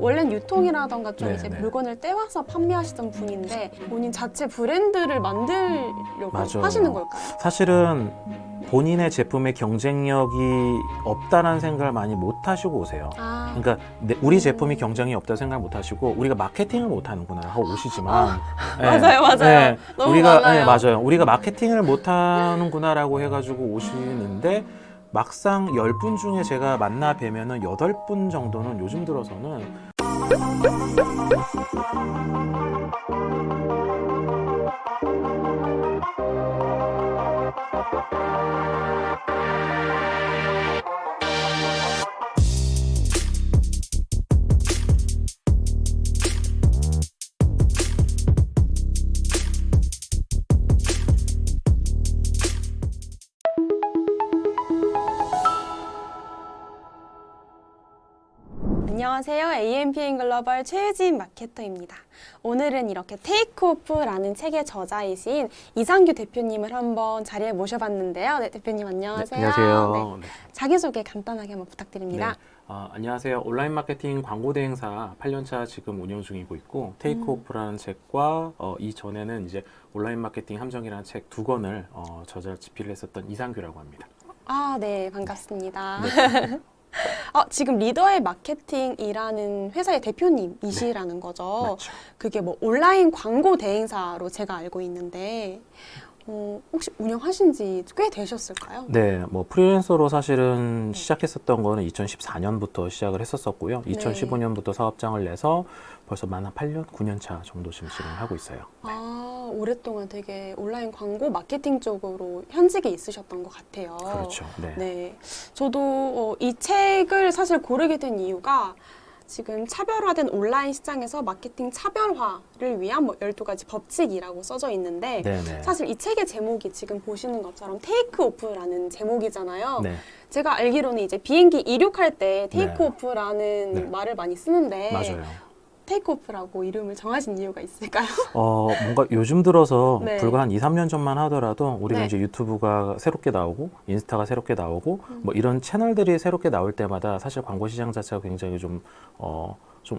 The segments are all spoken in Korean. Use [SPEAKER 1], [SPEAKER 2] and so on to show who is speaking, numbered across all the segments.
[SPEAKER 1] 원래는 유통이라던가 좀
[SPEAKER 2] 네,
[SPEAKER 1] 이제
[SPEAKER 2] 네.
[SPEAKER 1] 물건을 떼와서 판매하시던 분인데 본인 자체 브랜드를 만들려고
[SPEAKER 2] 맞아요.
[SPEAKER 1] 하시는 걸까요?
[SPEAKER 2] 사실은 본인의 제품의 경쟁력이 없다는 생각을 많이 못 하시고 오세요.
[SPEAKER 1] 아,
[SPEAKER 2] 그러니까 우리 제품이 경쟁이 없다고 생각 못 하시고 우리가 마케팅을 못 하는구나 하고 오시지만
[SPEAKER 1] 맞아요, 맞아요. 너무
[SPEAKER 2] 우리가
[SPEAKER 1] 많아요.
[SPEAKER 2] 맞아요. 우리가 마케팅을 못 하는구나라고 해가지고 오시는데 막상 10분 중에 제가 만나 뵈면은 8분 정도는 요즘 들어서는
[SPEAKER 1] 안녕하세요. AMPM 글로벌 최유진 마케터입니다. 오늘은 이렇게 테이크오프라는 책의 저자이신 이상규 대표님을 한번 자리에 모셔봤는데요. 네, 대표님 안녕하세요.
[SPEAKER 2] 네, 안녕하세요.
[SPEAKER 1] 네, 자기소개 간단하게 한번 부탁드립니다.
[SPEAKER 2] 네. 안녕하세요. 온라인 마케팅 광고 대행사 8년차 지금 운영 중이고 있고 테이크오프라는 책과 이전에는 이제 온라인 마케팅 함정이라는 책 2권을 저자 집필을 했었던 이상규라고 합니다.
[SPEAKER 1] 아, 네, 반갑습니다.
[SPEAKER 2] 네.
[SPEAKER 1] 지금 리더의 마케팅이라는 회사의 대표님이시라는 거죠.
[SPEAKER 2] 맞죠.
[SPEAKER 1] 그게 뭐 온라인 광고 대행사로 제가 알고 있는데 혹시 운영하신 지 꽤 되셨을까요?
[SPEAKER 2] 네, 뭐 프리랜서로 사실은 시작했었던 거는 2014년부터 시작을 했었고요. 2015년부터 사업장을 내서 벌써 만 8년, 9년 차 정도 지금 진행을 하고 있어요.
[SPEAKER 1] 오랫동안 되게 온라인 광고 마케팅 쪽으로 현직에 있으셨던 것 같아요.
[SPEAKER 2] 그렇죠. 네.
[SPEAKER 1] 네. 저도 이 책을 사실 고르게 된 이유가 지금 차별화된 온라인 시장에서 마케팅 차별화를 위한 뭐 12가지 법칙이라고 써져 있는데
[SPEAKER 2] 네네.
[SPEAKER 1] 사실 이 책의 제목이 지금 보시는 것처럼 테이크오프라는 제목이잖아요.
[SPEAKER 2] 네.
[SPEAKER 1] 제가 알기로는 이제 비행기 이륙할 때 테이크오프라는
[SPEAKER 2] 네.
[SPEAKER 1] 말을 많이 쓰는데
[SPEAKER 2] 맞아요.
[SPEAKER 1] 테이크오프라고 이름을 정하신 이유가 있을까요?
[SPEAKER 2] 뭔가 요즘 들어서
[SPEAKER 1] 네.
[SPEAKER 2] 불과 한 2, 3년 전만 하더라도 우리가
[SPEAKER 1] 네.
[SPEAKER 2] 이제 유튜브가 새롭게 나오고 인스타가 새롭게 나오고 뭐 이런 채널들이 새롭게 나올 때마다 사실 광고 시장 자체가 굉장히 좀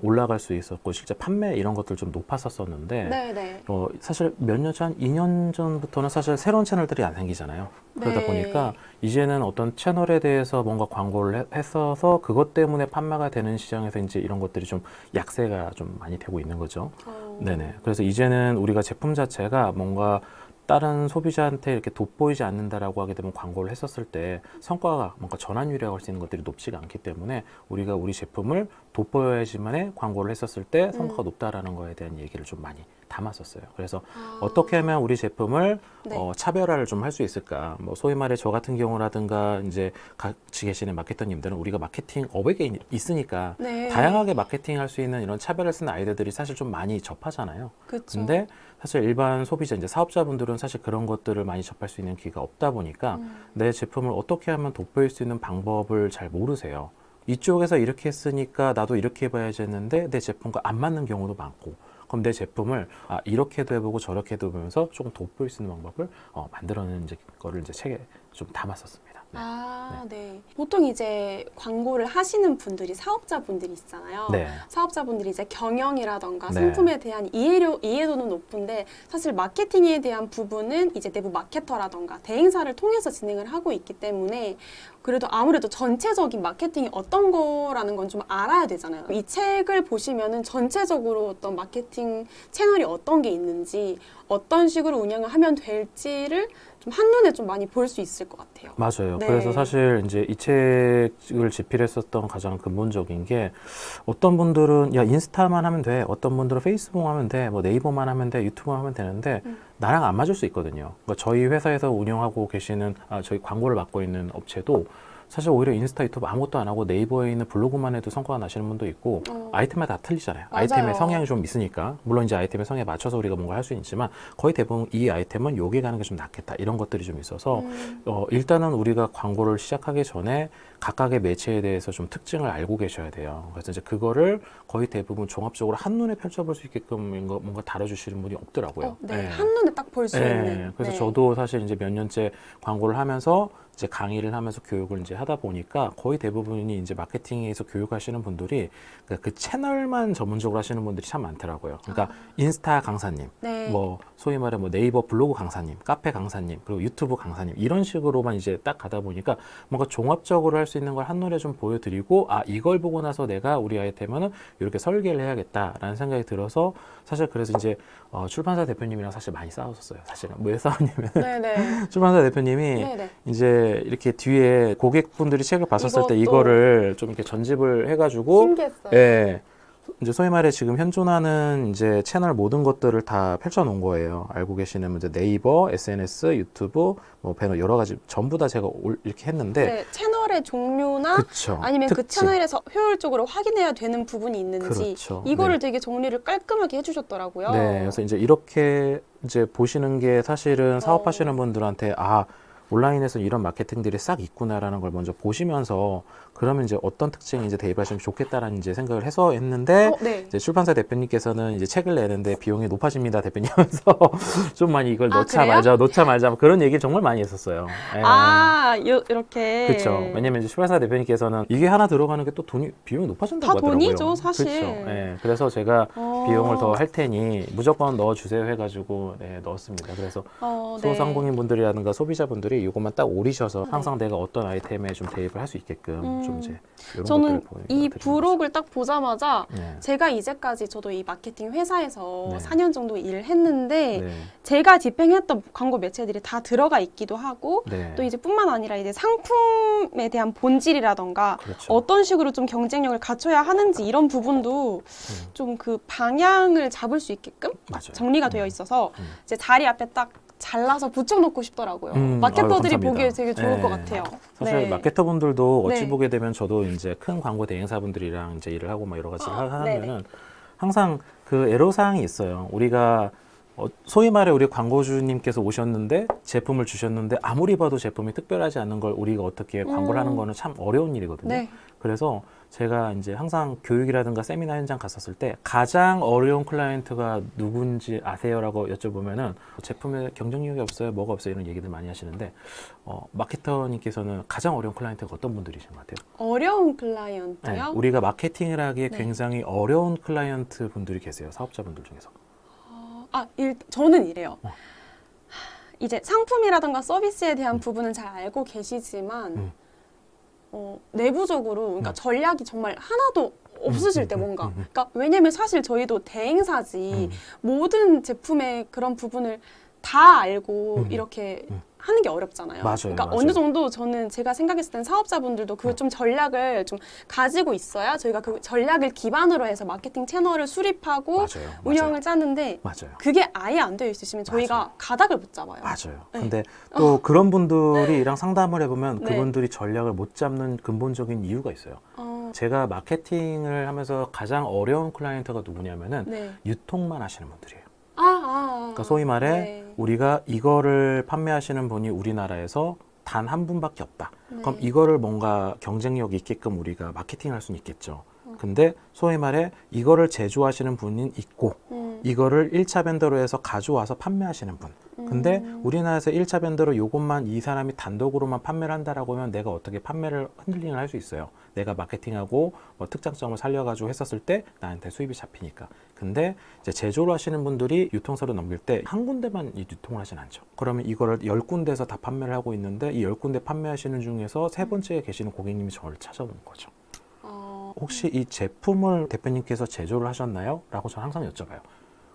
[SPEAKER 2] 올라갈 수 있었고 실제 판매 이런 것들 좀 높았었었는데
[SPEAKER 1] 네네.
[SPEAKER 2] 사실 몇 년 전, 2년 전부터는 사실 새로운 채널들이 안 생기잖아요. 그러다
[SPEAKER 1] 네.
[SPEAKER 2] 보니까 이제는 어떤 채널에 대해서 뭔가 광고를 했어서 그것 때문에 판매가 되는 시장에서 이제 이런 것들이 좀 약세가 좀 많이 되고 있는 거죠. 네네. 그래서 이제는 우리가 제품 자체가 뭔가 다른 소비자한테 이렇게 돋보이지 않는다라고 하게 되면 광고를 했었을 때 성과가 뭔가 전환율이라고 할 수 있는 것들이 높지가 않기 때문에 우리가 우리 제품을 돋보여야지만에 광고를 했었을 때 성과가 높다라는 거에 대한 얘기를 좀 많이 담았었어요. 그래서 어떻게 하면 우리 제품을
[SPEAKER 1] 네.
[SPEAKER 2] 차별화를 좀 할 수 있을까? 뭐 소위 말해 저 같은 경우라든가 이제 같이 계시는 마케터님들은 우리가 마케팅 업에 있으니까
[SPEAKER 1] 네.
[SPEAKER 2] 다양하게 마케팅할 수 있는 이런 차별을 쓰는 아이디어들이 사실 좀 많이 접하잖아요.
[SPEAKER 1] 그쵸.
[SPEAKER 2] 근데 사실 일반 소비자, 이제 사업자분들은 사실 그런 것들을 많이 접할 수 있는 기회가 없다 보니까 내 제품을 어떻게 하면 돋보일 수 있는 방법을 잘 모르세요. 이쪽에서 이렇게 했으니까 나도 이렇게 해봐야지 했는데 내 제품과 안 맞는 경우도 많고 그럼 내 제품을 이렇게도 해보고 저렇게도 해보면서 조금 돋보일 수 있는 방법을 만들어내는 이제 거를 이제 책에 좀 담았었습니다. 네.
[SPEAKER 1] 네. 보통 이제 광고를 하시는 분들이 사업자분들이 있잖아요.
[SPEAKER 2] 네.
[SPEAKER 1] 사업자분들이 이제 경영이라던가
[SPEAKER 2] 네.
[SPEAKER 1] 상품에 대한 이해도는 높은데 사실 마케팅에 대한 부분은 이제 내부 마케터라던가 대행사를 통해서 진행을 하고 있기 때문에 그래도 아무래도 전체적인 마케팅이 어떤 거라는 건 좀 알아야 되잖아요. 이 책을 보시면은 전체적으로 어떤 마케팅 채널이 어떤 게 있는지 어떤 식으로 운영을 하면 될지를 좀 한눈에 좀 많이 볼 수 있을 것 같아요.
[SPEAKER 2] 맞아요.
[SPEAKER 1] 네.
[SPEAKER 2] 그래서 사실 이제 이 책을 집필했었던 가장 근본적인 게 어떤 분들은 야 인스타만 하면 돼, 어떤 분들은 페이스북 하면 돼, 뭐 네이버만 하면 돼, 유튜브만 하면 되는데 나랑 안 맞을 수 있거든요. 그러니까 저희 회사에서 운영하고 계시는 저희 광고를 맡고 있는 업체도 사실 오히려 인스타, 유튜브 아무것도 안 하고 네이버에 있는 블로그만 해도 성과가 나시는 분도 있고 아이템마다 다 틀리잖아요.
[SPEAKER 1] 맞아요.
[SPEAKER 2] 아이템의 성향이 좀 있으니까 물론 이제 아이템의 성향에 맞춰서 우리가 뭔가 할 수 있지만 거의 대부분 이 아이템은 여기 가는 게 좀 낫겠다 이런 것들이 좀 있어서 일단은 우리가 광고를 시작하기 전에 각각의 매체에 대해서 좀 특징을 알고 계셔야 돼요. 그래서 이제 그거를 거의 대부분 종합적으로 한눈에 펼쳐볼 수 있게끔 뭔가 다뤄주시는 분이 없더라고요.
[SPEAKER 1] 네, 한눈에 딱 볼 수 있는.
[SPEAKER 2] 그래서
[SPEAKER 1] 네.
[SPEAKER 2] 저도 사실 이제 몇 년째 광고를 하면서 이제 강의를 하면서 교육을 이제 하다 보니까 거의 대부분이 이제 마케팅에서 교육하시는 분들이 그 채널만 전문적으로 하시는 분들이 참 많더라고요. 그러니까 인스타 강사님,
[SPEAKER 1] 네.
[SPEAKER 2] 뭐 소위 말해 뭐 네이버 블로그 강사님, 카페 강사님, 그리고 유튜브 강사님 이런 식으로만 이제 딱 가다 보니까 뭔가 종합적으로 할 수 있는 걸 한눈에 좀 보여드리고 이걸 보고 나서 내가 우리 아이템은 이렇게 설계를 해야겠다라는 생각이 들어서 사실 그래서 이제 출판사 대표님이랑 사실 많이 싸웠었어요. 사실은 왜 싸웠냐면
[SPEAKER 1] 네네.
[SPEAKER 2] 출판사 대표님이
[SPEAKER 1] 네네.
[SPEAKER 2] 이제 이렇게 뒤에 고객분들이 책을 봤었을 때
[SPEAKER 1] 이것도
[SPEAKER 2] 이거를 좀 이렇게 전집을 해가지고
[SPEAKER 1] 신기했어요.
[SPEAKER 2] 예. 이제 소위 말해 지금 현존하는 이제 채널 모든 것들을 다 펼쳐놓은 거예요. 알고 계시는 이제 네이버, SNS, 유튜브, 뭐 배너 여러 가지 전부 다 제가 이렇게 했는데
[SPEAKER 1] 네, 채널의 종류나
[SPEAKER 2] 그쵸.
[SPEAKER 1] 아니면 그
[SPEAKER 2] 특징.
[SPEAKER 1] 채널에서 효율적으로 확인해야 되는 부분이 있는지
[SPEAKER 2] 그렇죠.
[SPEAKER 1] 이거를
[SPEAKER 2] 네.
[SPEAKER 1] 되게 정리를 깔끔하게 해주셨더라고요.
[SPEAKER 2] 네, 그래서 이제 이렇게 이제 보시는 게 사실은 사업하시는 분들한테 온라인에서 이런 마케팅들이 싹 있구나라는 걸 먼저 보시면서 그러면 이제 어떤 특징이 이제 대입하시면 좋겠다라는 이제 생각을 해서 했는데
[SPEAKER 1] 네.
[SPEAKER 2] 이제 출판사 대표님께서는 이제 책을 내는데 비용이 높아집니다 대표님 하면서 좀 많이 이걸 놓자
[SPEAKER 1] 그래요?
[SPEAKER 2] 말자 놓자 말자 뭐 그런 얘기를 정말 많이 했었어요. 예.
[SPEAKER 1] 이렇게.
[SPEAKER 2] 그렇죠. 왜냐면 이제 출판사 대표님께서는 이게 하나 들어가는 게 또 비용이 높아진다고
[SPEAKER 1] 다
[SPEAKER 2] 하더라고요.
[SPEAKER 1] 돈이죠, 사실.
[SPEAKER 2] 그렇죠. 예. 그래서 제가 비용을 더 할 테니 무조건 넣어주세요 해가지고 넣었습니다. 그래서
[SPEAKER 1] 네.
[SPEAKER 2] 소상공인분들이라든가 소비자분들이 이것만 딱 오리셔서 항상 내가 어떤 아이템에 좀 대입을 할 수 있게끔 좀 이제 이런
[SPEAKER 1] 저는
[SPEAKER 2] 것들을
[SPEAKER 1] 이
[SPEAKER 2] 보여드리는
[SPEAKER 1] 부록을 딱 보자마자
[SPEAKER 2] 네.
[SPEAKER 1] 제가 이제까지 저도 이 마케팅 회사에서
[SPEAKER 2] 네.
[SPEAKER 1] 4년 정도 일을 했는데
[SPEAKER 2] 네.
[SPEAKER 1] 제가 집행했던 광고 매체들이 다 들어가 있기도 하고
[SPEAKER 2] 네.
[SPEAKER 1] 또 이제 뿐만 아니라 이제 상품에 대한 본질이라던가
[SPEAKER 2] 그렇죠.
[SPEAKER 1] 어떤 식으로 좀 경쟁력을 갖춰야 하는지 이런 부분도 좀 그 방향을 잡을 수 있게끔
[SPEAKER 2] 맞아요.
[SPEAKER 1] 정리가 되어 있어서 이제 자리 앞에 딱 잘라서 붙여놓고 싶더라고요. 마케터들이
[SPEAKER 2] 아유, 감사합니다.
[SPEAKER 1] 보기에 되게 좋을
[SPEAKER 2] 네.
[SPEAKER 1] 것 같아요.
[SPEAKER 2] 사실
[SPEAKER 1] 네.
[SPEAKER 2] 마케터분들도 어찌
[SPEAKER 1] 네.
[SPEAKER 2] 보게 되면 저도 이제 큰 광고 대행사분들이랑 이제 일을 하고 막 여러 가지 하면은
[SPEAKER 1] 네네.
[SPEAKER 2] 항상 그 애로사항이 있어요. 우리가 소위 말해 우리 광고주님께서 오셨는데 제품을 주셨는데 아무리 봐도 제품이 특별하지 않은 걸 우리가 어떻게 광고를 하는 거는 참 어려운 일이거든요.
[SPEAKER 1] 네.
[SPEAKER 2] 그래서 제가 이제 항상 교육이라든가 세미나 현장 갔었을 때 가장 어려운 클라이언트가 누군지 아세요라고 여쭤보면은 제품에 경쟁력이 없어요, 뭐가 없어요 이런 얘기들 많이 하시는데 마케터님께서는 가장 어려운 클라이언트가 어떤 분들이신 것 같아요?
[SPEAKER 1] 어려운 클라이언트요?
[SPEAKER 2] 네, 우리가 마케팅을 하기에
[SPEAKER 1] 네.
[SPEAKER 2] 굉장히 어려운 클라이언트 분들이 계세요, 사업자분들 중에서.
[SPEAKER 1] 저는 이래요. 이제 상품이라든가 서비스에 대한 부분은 잘 알고 계시지만 내부적으로 그러니까 전략이 정말 하나도 없으실 때 뭔가 그러니까 왜냐면 사실 저희도 대행사지 모든 제품의 그런 부분을 다 알고 이렇게 하는 게 어렵잖아요.
[SPEAKER 2] 맞아요,
[SPEAKER 1] 그러니까
[SPEAKER 2] 맞아요.
[SPEAKER 1] 어느 정도 저는 제가 생각했을 땐 사업자분들도 그 좀 전략을 좀 가지고 있어야 저희가 그 전략을 기반으로 해서 마케팅 채널을 수립하고
[SPEAKER 2] 맞아요,
[SPEAKER 1] 운영을 짜는데
[SPEAKER 2] 맞아요.
[SPEAKER 1] 그게 아예 안 되어 있으시면 저희가
[SPEAKER 2] 맞아요.
[SPEAKER 1] 가닥을 못 잡아요.
[SPEAKER 2] 맞아요.
[SPEAKER 1] 네.
[SPEAKER 2] 근데 또 그런 분들이랑 상담을 해보면
[SPEAKER 1] 네.
[SPEAKER 2] 그분들이 전략을 못 잡는 근본적인 이유가 있어요. 제가 마케팅을 하면서 가장 어려운 클라이언트가 누구냐면은
[SPEAKER 1] 네.
[SPEAKER 2] 유통만 하시는 분들이에요. 그러니까
[SPEAKER 1] 그러니까
[SPEAKER 2] 소위 말해 우리가 이거를 판매하시는 분이 우리나라에서 단 한 분밖에 없다. 그럼 이거를 뭔가 경쟁력 있게끔 우리가 마케팅을 할 수는 있겠죠. 근데 소위 말해 이거를 제조하시는 분이 있고 이거를 1차 벤더로 해서 가져와서 판매하시는 분. 근데 우리나라에서 1차 벤더로 요것만 이 사람이 단독으로만 판매를 한다라고 하면 내가 어떻게 판매를 핸들링을 할 수 있어요. 내가 마케팅하고 뭐 특장점을 살려가지고 했었을 때 나한테 수입이 잡히니까. 근데 이제 제조를 하시는 분들이 유통사로 넘길 때 한 군데만 이 유통을 하진 않죠. 그러면 이거를 10군데에서 다 판매를 하고 있는데 이 10군데 판매하시는 중에서 세 번째에 계시는 고객님이 저를 찾아오는 거죠. 혹시 이 제품을 대표님께서 제조를 하셨나요? 라고 저는 항상 여쭤봐요.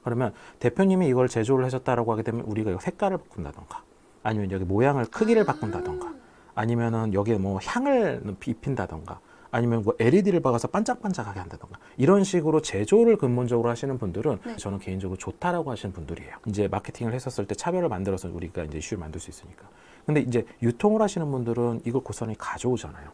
[SPEAKER 2] 그러면 대표님이 이걸 제조를 하셨다라고 하게 되면 우리가 여기 색깔을 바꾼다던가 아니면 여기 모양을 크기를 바꾼다던가 아니면은 여기에 뭐 향을 입힌다던가 아니면 뭐 LED를 박아서 반짝반짝하게 한다던가 이런 식으로 제조를 근본적으로 하시는 분들은 저는 개인적으로 좋다라고 하시는 분들이에요. 이제 마케팅을 했었을 때 차별을 만들어서 우리가 이제 이슈를 만들 수 있으니까. 근데 이제 유통을 하시는 분들은 이걸 고스란히 가져오잖아요.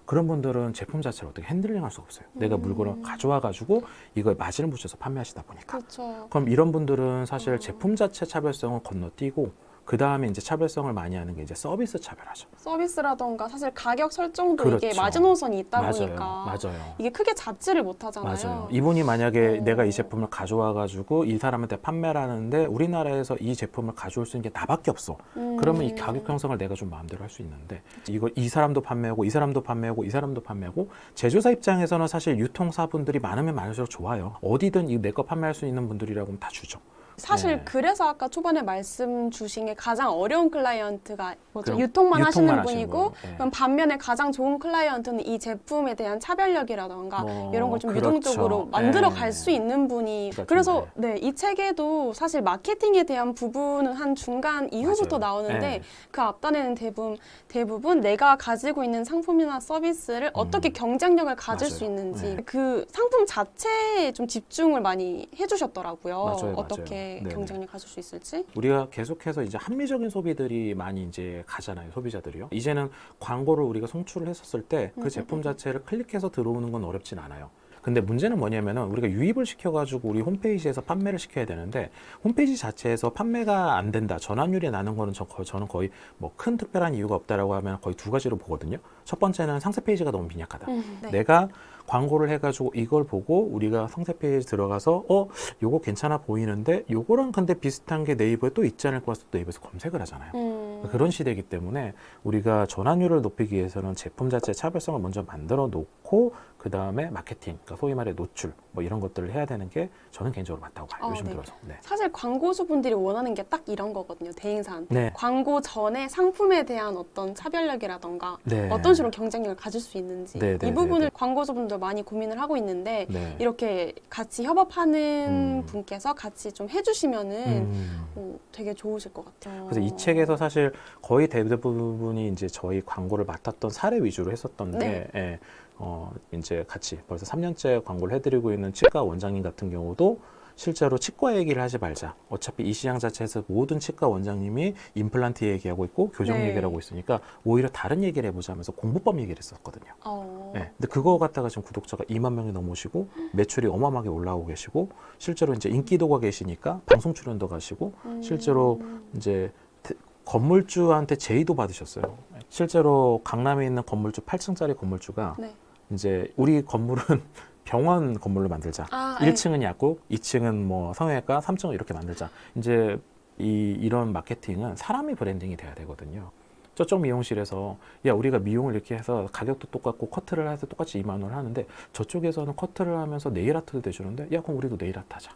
[SPEAKER 2] 그런 분들은 제품 자체를 어떻게 핸들링 할 수가 없어요. 내가 물건을 가져와가지고 이걸 마진을 붙여서 판매하시다 보니까.
[SPEAKER 1] 그렇죠.
[SPEAKER 2] 그럼 이런 분들은 사실 제품 자체 차별성을 건너뛰고 그 다음에 이제 차별성을 많이 하는 게 이제 서비스 차별화죠.
[SPEAKER 1] 서비스라던가 사실 가격 설정도 이게
[SPEAKER 2] 그렇죠.
[SPEAKER 1] 마지노선이 있다
[SPEAKER 2] 맞아요.
[SPEAKER 1] 보니까
[SPEAKER 2] 맞아요.
[SPEAKER 1] 이게 크게 잡지를 못하잖아요.
[SPEAKER 2] 맞아요. 이분이 만약에
[SPEAKER 1] 어.
[SPEAKER 2] 내가 이 제품을 가져와가지고 이 사람한테 판매를 하는데 우리나라에서 이 제품을 가져올 수 있는 게 나밖에 없어. 그러면 이 가격 형성을 내가 좀 마음대로 할 수 있는데 이거 이 사람도 판매하고 이 사람도 판매하고 이 사람도 판매하고 제조사 입장에서는 사실 유통사분들이 많으면 많을수록 좋아요. 어디든 내 거 판매할 수 있는 분들이라고 하면 다 주죠.
[SPEAKER 1] 사실
[SPEAKER 2] 네.
[SPEAKER 1] 그래서 아까 초반에 말씀 주신 게 가장 어려운 클라이언트가 뭐죠?
[SPEAKER 2] 그럼
[SPEAKER 1] 유통만 하시는
[SPEAKER 2] 유통만
[SPEAKER 1] 분이고
[SPEAKER 2] 하시는 분. 네.
[SPEAKER 1] 그럼 반면에 가장 좋은 클라이언트는 이 제품에 대한 차별력이라던가 이런 걸 좀
[SPEAKER 2] 그렇죠.
[SPEAKER 1] 유동적으로 만들어
[SPEAKER 2] 네.
[SPEAKER 1] 갈 수 있는 분이
[SPEAKER 2] 그렇죠.
[SPEAKER 1] 그래서 네, 이 책에도 사실 마케팅에 대한 부분은 한 중간 이후부터
[SPEAKER 2] 맞아요.
[SPEAKER 1] 나오는데
[SPEAKER 2] 네.
[SPEAKER 1] 그 앞단에는 대부분 내가 가지고 있는 상품이나 서비스를 어떻게 경쟁력을 가질
[SPEAKER 2] 맞아요.
[SPEAKER 1] 수 있는지
[SPEAKER 2] 네.
[SPEAKER 1] 그 상품 자체에 좀 집중을 많이 해주셨더라고요.
[SPEAKER 2] 맞아요.
[SPEAKER 1] 어떻게
[SPEAKER 2] 네네.
[SPEAKER 1] 경쟁력 가질 수 있을지.
[SPEAKER 2] 우리가 계속해서 이제 합리적인 소비들이 많이 이제 가잖아요, 소비자들이요. 이제는 광고를 우리가 송출을 했었을 때 그 제품 자체를 클릭해서 들어오는 건 어렵진 않아요. 근데 문제는 뭐냐면은 우리가 유입을 시켜가지고 우리 홈페이지에서 판매를 시켜야 되는데 홈페이지 자체에서 판매가 안 된다, 전환율이 나는 거는 저는 거의 뭐 큰 특별한 이유가 없다라고 하면 거의 두 가지로 보거든요. 첫 번째는 상세 페이지가 너무 빈약하다.
[SPEAKER 1] 네.
[SPEAKER 2] 내가 광고를 해가지고 이걸 보고 우리가 상세 페이지 들어가서 요거 괜찮아 보이는데 요거랑 근데 비슷한 게 네이버에 또 있지 않을까 해서 네이버에서 검색을 하잖아요. 그런 시대이기 때문에 우리가 전환율을 높이기 위해서는 제품 자체의 차별성을 먼저 만들어 놓고 그 다음에 마케팅, 그러니까 소위 말해 노출 뭐 이런 것들을 해야 되는 게 저는 개인적으로 맞다고 봐요. 요즘
[SPEAKER 1] 네.
[SPEAKER 2] 들어서. 네.
[SPEAKER 1] 사실 광고주분들이 원하는 게 딱 이런 거거든요. 대행사한테.
[SPEAKER 2] 네.
[SPEAKER 1] 광고 전에 상품에 대한 어떤 차별력이라던가
[SPEAKER 2] 네.
[SPEAKER 1] 어떤 식으로 경쟁력을 가질 수 있는지
[SPEAKER 2] 네, 네,
[SPEAKER 1] 이 부분을
[SPEAKER 2] 네, 네.
[SPEAKER 1] 광고주분들 많이 고민을 하고 있는데
[SPEAKER 2] 네.
[SPEAKER 1] 이렇게 같이 협업하는
[SPEAKER 2] 음.
[SPEAKER 1] 분께서 같이 좀 해주시면은
[SPEAKER 2] 음.
[SPEAKER 1] 되게 좋으실 것 같아요.
[SPEAKER 2] 그래서 이 책에서 사실 거의 대부분이 이제 저희 광고를 맡았던 사례 위주로 했었던데,
[SPEAKER 1] 네.
[SPEAKER 2] 예, 이제 같이 벌써 3년째 광고를 해드리고 있는 치과 원장님 같은 경우도 실제로 치과 얘기를 하지 말자. 어차피 이 시장 자체에서 모든 치과 원장님이 임플란트 얘기하고 있고 교정
[SPEAKER 1] 네.
[SPEAKER 2] 얘기를 하고 있으니까 오히려 다른 얘기를 해보자 하면서 공부법 얘기를 했었거든요.
[SPEAKER 1] 어.
[SPEAKER 2] 네, 근데 그거 갖다가 지금 구독자가 2만 명이 넘으시고 매출이 어마어마하게 올라오고 계시고 실제로 이제 인기도가 계시니까 방송 출연도 가시고 실제로 이제 건물주한테 제의도 받으셨어요. 실제로 강남에 있는 건물주 8층짜리 건물주가
[SPEAKER 1] 네.
[SPEAKER 2] 이제 우리 건물은 병원 건물로 만들자.
[SPEAKER 1] 아,
[SPEAKER 2] 1층은 약국, 2층은 뭐 성형외과, 3층은 이렇게 만들자. 이제 이런 마케팅은 사람이 브랜딩이 돼야 되거든요. 저쪽 미용실에서 야 우리가 미용을 이렇게 해서 가격도 똑같고 커트를 해서 똑같이 2만 원을 하는데 저쪽에서는 커트를 하면서 네일 아트도 대주는데 야 그럼 우리도 네일 아트 하자.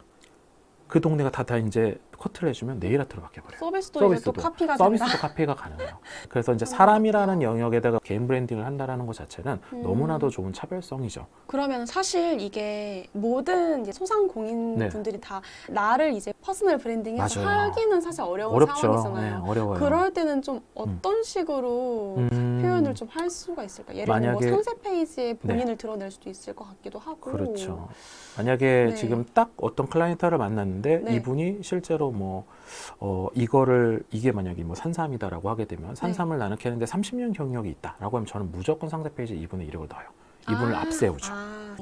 [SPEAKER 2] 그 동네가 다 이제 커트를 해주면 네일 아트로 바뀌어버려요.
[SPEAKER 1] 서비스도 이제 또 카피가 된다.
[SPEAKER 2] 서비스도 카피가 가능해요. 그래서 이제 사람이라는 영역에다가 개인 브랜딩을 한다라는 것 자체는 너무나도 좋은 차별성이죠.
[SPEAKER 1] 그러면 사실 이게 모든 이제 소상공인
[SPEAKER 2] 네.
[SPEAKER 1] 분들이 다 나를 이제 퍼스널 브랜딩해서
[SPEAKER 2] 맞아요.
[SPEAKER 1] 하기는 사실 어려운
[SPEAKER 2] 어렵죠.
[SPEAKER 1] 상황이잖아요.
[SPEAKER 2] 네, 어려워요.
[SPEAKER 1] 그럴 때는 좀 어떤 식으로 표현을 좀 할 수가 있을까? 예를 들면 뭐
[SPEAKER 2] 만약에-
[SPEAKER 1] 상세 페이지에 본인을 드러낼 수도 있을 것 같기도 하고.
[SPEAKER 2] 그렇죠. 만약에
[SPEAKER 1] 네.
[SPEAKER 2] 지금 딱 어떤 클라이언트를 만났는데
[SPEAKER 1] 네.
[SPEAKER 2] 이분이 실제로 뭐 이게 만약에 뭐 산삼이다라고 하게 되면 산삼을 나는 캐는데 30년 경력이 있다라고 하면 저는 무조건 상세 페이지에 이분의 이력을 넣어요. 이분을 앞세우죠.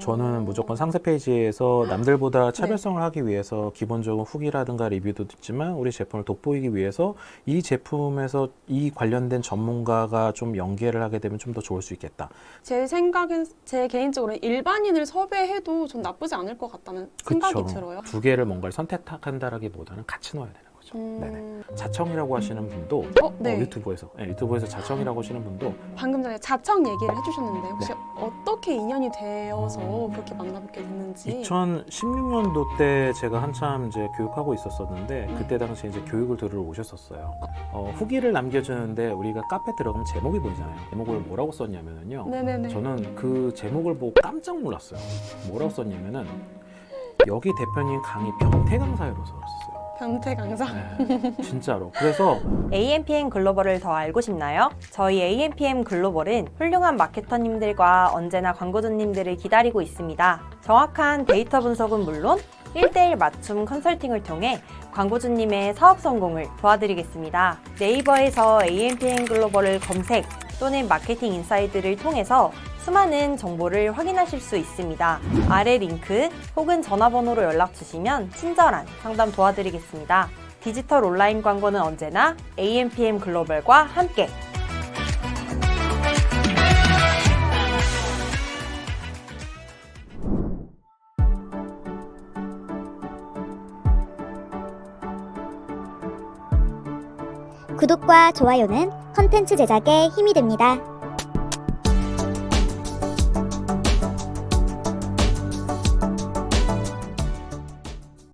[SPEAKER 2] 저는 무조건 상세 페이지에서 남들보다 차별성을 하기 위해서 기본적인 후기라든가 리뷰도 있지만 우리 제품을 돋보이기 위해서 이 제품에서 이 관련된 전문가가 좀 연계를 하게 되면 좀 더 좋을 수 있겠다.
[SPEAKER 1] 제 생각엔 제 개인적으로는 일반인을 섭외해도 좀 나쁘지 않을 것 같다는 생각이 들어요.
[SPEAKER 2] 두 개를 뭔가를 선택한다라기보다는 같이 넣어야 되는 거죠. 네네. 자청이라고 하시는 분도
[SPEAKER 1] 네.
[SPEAKER 2] 유튜브에서 자청이라고 하시는 분도
[SPEAKER 1] 방금 전에 자청 얘기를 해주셨는데 혹시
[SPEAKER 2] 네.
[SPEAKER 1] 어떻게 인연이 되어서 그렇게 만나뵙게 됐는지.
[SPEAKER 2] 2016년도 때 제가 한참 이제 교육하고 있었었는데
[SPEAKER 1] 네.
[SPEAKER 2] 그때 당시에 이제 교육을 들으러 오셨었어요. 후기를 남겨주는데 우리가 카페 들어가면 제목이 보이잖아요. 제목을 뭐라고 썼냐면요.
[SPEAKER 1] 네네네.
[SPEAKER 2] 저는 그 제목을 보고 깜짝 놀랐어요. 뭐라고 썼냐면은 여기 대표님 강의 병태 강사로 썼어요.
[SPEAKER 1] 변태 강사.
[SPEAKER 2] 네, 진짜로. 그래서
[SPEAKER 3] AMPM 글로벌을 더 알고 싶나요? 저희 AMPM 글로벌은 훌륭한 마케터님들과 언제나 광고주님들을 기다리고 있습니다. 정확한 데이터 분석은 물론 1:1 맞춤 컨설팅을 통해 광고주님의 사업 성공을 도와드리겠습니다. 네이버에서 AMPM 글로벌을 검색 또는 마케팅 인사이드를 통해서 수많은 정보를 확인하실 수 있습니다. 아래 링크 혹은 전화번호로 연락 주시면 친절한 상담 도와드리겠습니다. 디지털 온라인 광고는 언제나 AMPM 글로벌과 함께.
[SPEAKER 4] 구독과 좋아요는 컨텐츠 제작에 힘이 됩니다.